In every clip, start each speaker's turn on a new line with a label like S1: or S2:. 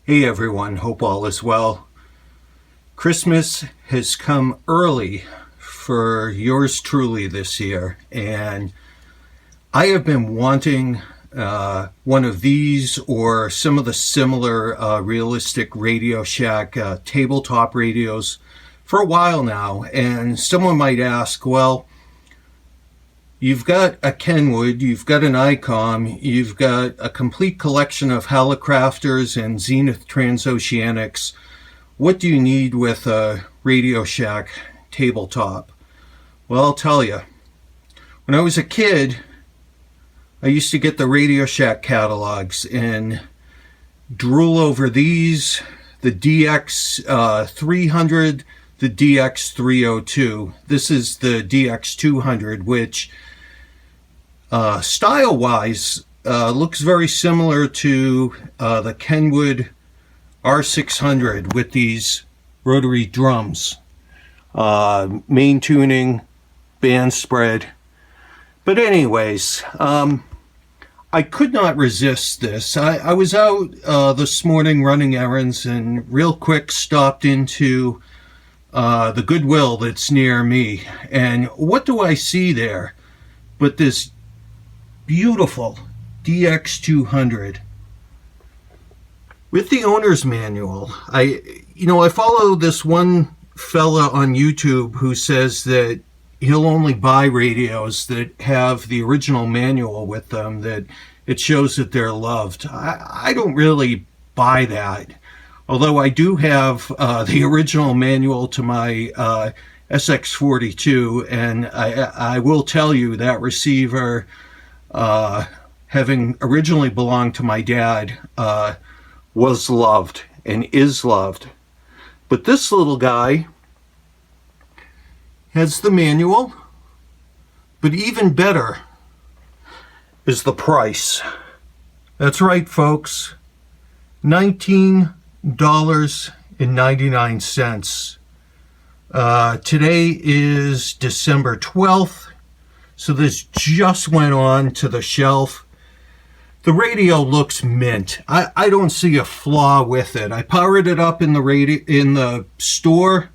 S1: Hey everyone, hope all is well. Christmas has come early for yours truly this year, and I have been wanting one of these or some of the similar realistic Radio Shack tabletop radios for a while now. And someone might ask, well, you've got a Kenwood, you've got an ICOM, you've got a complete collection of Hallicrafters and Zenith Transoceanics. What do you need with a Radio Shack tabletop? Well, I'll tell you. When I was a kid, I used to get the Radio Shack catalogs and drool over these, the DX-300, the DX-302. This is the DX-200, which style-wise looks very similar to the Kenwood R600 with these rotary drums, main tuning, band spread. But anyways, I could not resist this. I was out this morning running errands and real quick stopped into the Goodwill that's near me. And what do I see there but this beautiful DX-200 with the owner's manual. I follow this one fella on YouTube who says that he'll only buy radios that have the original manual with them, that it shows that they're loved. I don't really buy that, although I do have the original manual to my SX42, and I will tell you that receiver, having originally belonged to my dad, was loved and is loved. But this little guy has the manual, but even better is the price. That's right, folks, $19.99. Today is December 12th, so this just went on to the shelf. The radio looks mint. I don't see a flaw with it. I powered it up in the store.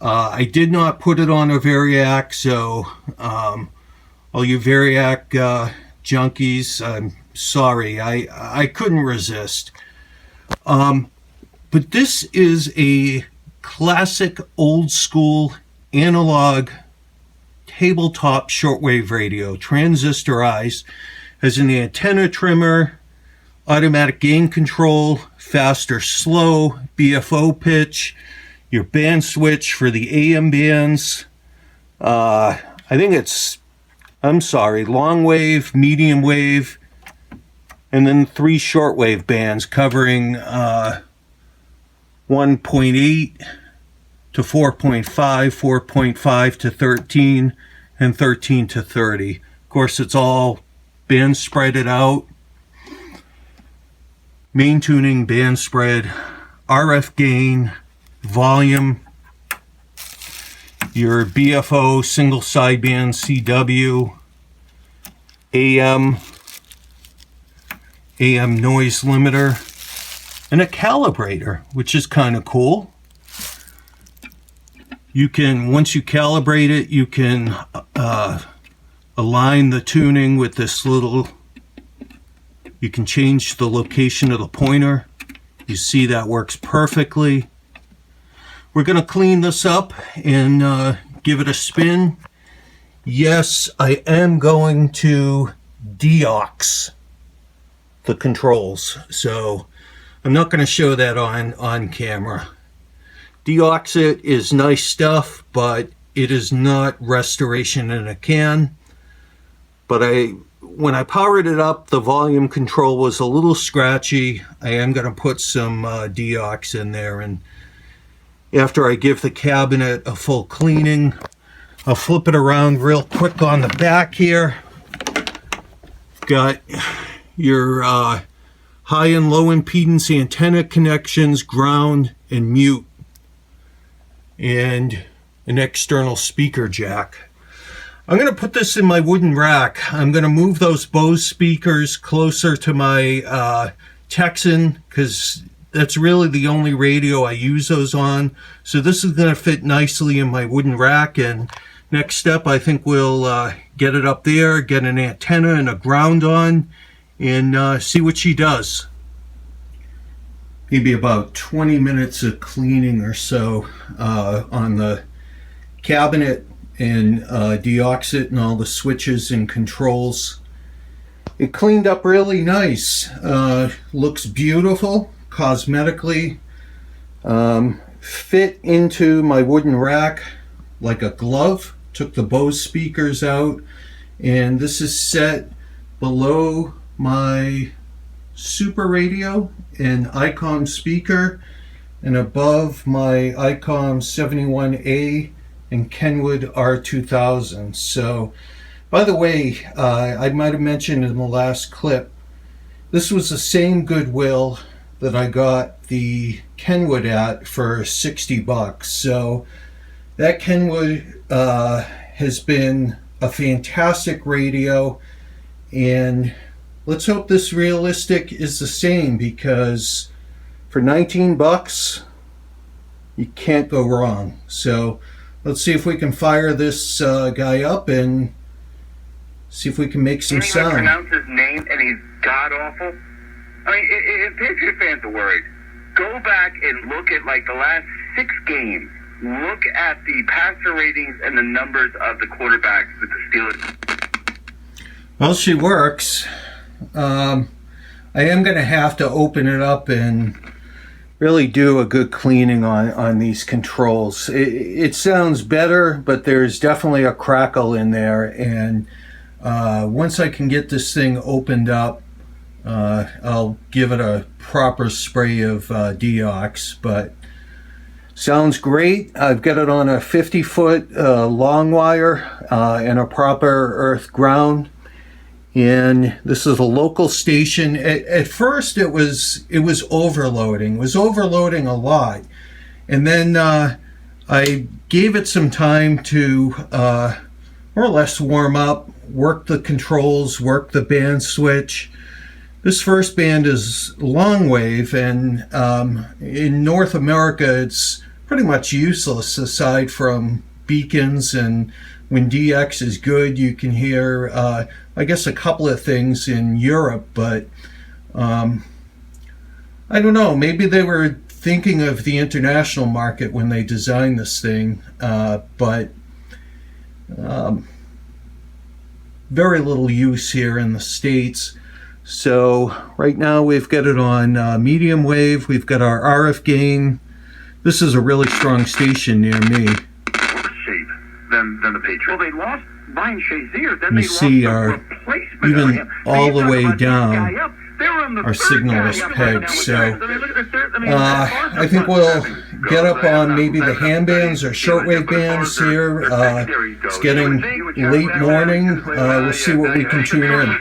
S1: I did not put it on a Variac, so all you Variac junkies, I'm sorry. I couldn't resist. But this is a classic old school analog tabletop shortwave radio, transistorized, has an antenna trimmer, automatic gain control, fast or slow, BFO pitch, your band switch for the AM bands. I think it's, long wave, medium wave, and then 3 shortwave bands covering 1.8 to 4.5, 4.5 to 13, and 13 to 30. Of course, it's all band spread it out, main tuning, band spread, RF gain, volume, your BFO single sideband CW, AM noise limiter, and a calibrator, which is kind of cool. You can, once you calibrate it, you can align the tuning with this little, you can change the location of the pointer. You see that works perfectly. We're going to clean this up and give it a spin. Yes, I am going to DX the controls, so I'm not going to show that on camera. DX it is nice stuff, but it is not restoration in a can. But when I powered it up, the volume control was a little scratchy. I am going to put some DX in there, and after I give the cabinet a full cleaning, I'll flip it around real quick on the back here. Got your high and low impedance antenna connections, ground and mute, and an external speaker jack. I'm going to put this in my wooden rack. I'm going to move those Bose speakers closer to my Texan, because that's really the only radio I use those on. So this is going to fit nicely in my wooden rack. And next step, I think we'll get it up there, get an antenna and a ground on, and see what she does. Maybe about 20 minutes of cleaning or so on the cabinet and deoxit and all the switches and controls. It cleaned up really nice. Looks beautiful cosmetically. Fit into my wooden rack like a glove. Took the Bose speakers out, and this is set below my Super Radio and ICOM speaker, and above my ICOM 71A and Kenwood R2000. So, by the way, I might have mentioned in the last clip, this was the same Goodwill that I got the Kenwood at for $60. So that Kenwood has been a fantastic radio, and let's hope this realistic is the same, because for $19 you can't go wrong. So let's see if we can fire this guy up and see if we can make some sound.
S2: Can't even pronounce his name, and he's god-awful. I mean, if Patriot fans are worried, go back and look at, like, the last 6 games. Look at the passer ratings and the numbers of the quarterbacks with the Steelers.
S1: Well, she works. I am going to have to open it up and really do a good cleaning on these controls. It sounds better, but there's definitely a crackle in there, and once I can get this thing opened up, I'll give it a proper spray of deox. But sounds great. I've got it on a 50-foot long wire and a proper earth ground. And this is a local station. At first it was overloading. It was overloading a lot. And then I gave it some time to more or less warm up, work the controls, work the band switch. This first band is long wave, and in North America it's pretty much useless aside from beacons, and when DX is good you can hear I guess a couple of things in Europe, but I don't know, maybe they were thinking of the international market when they designed this thing, but very little use here in the States. So right now we've got it on medium wave. We've got our RF gain. This is a really strong station near me.
S2: Shape than the Patriots. Well, they lost Brian Shazier. Then
S1: you
S2: they
S1: see
S2: lost
S1: our,
S2: replacement
S1: even all the way down, our signal is pegged. So I think we'll get up on maybe the ham bands or shortwave bands here. It's getting late morning. We'll see what we can tune in.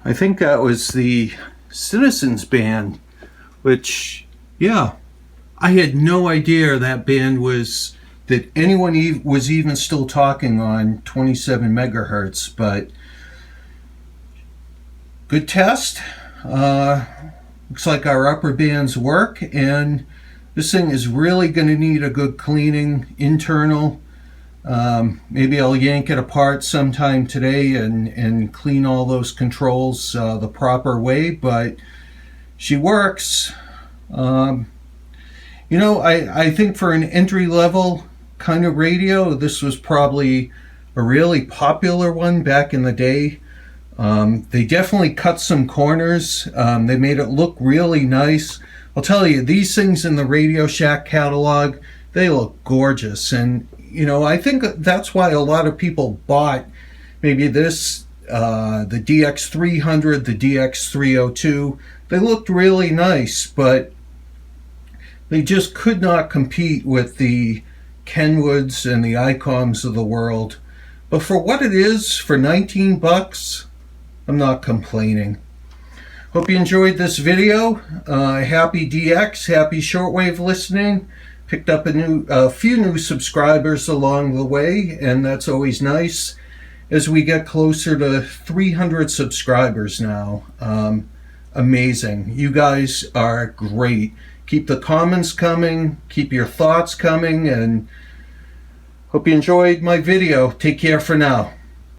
S1: I think that was the Citizens Band, which, yeah, I had no idea that band was, that anyone was even still talking on 27 megahertz, but good test. Looks like our upper bands work, and this thing is really going to need a good cleaning internal. Maybe I'll yank it apart sometime today and clean all those controls the proper way, but she works. You know, I think for an entry-level kind of radio, this was probably a really popular one back in the day. They definitely cut some corners. They made it look really nice. I'll tell you, these things in the Radio Shack catalog, they look gorgeous. And, you know, I think that's why a lot of people bought maybe this, the DX-300, the DX-302. They looked really nice, but they just could not compete with the Kenwoods and the Icoms of the world. But for what it is, for 19 bucks, I'm not complaining. Hope you enjoyed this video. Happy DX, happy shortwave listening. Picked up a few new subscribers along the way, and that's always nice as we get closer to 300 subscribers now. Amazing. You guys are great. Keep the comments coming, keep your thoughts coming, and hope you enjoyed my video. Take care for now.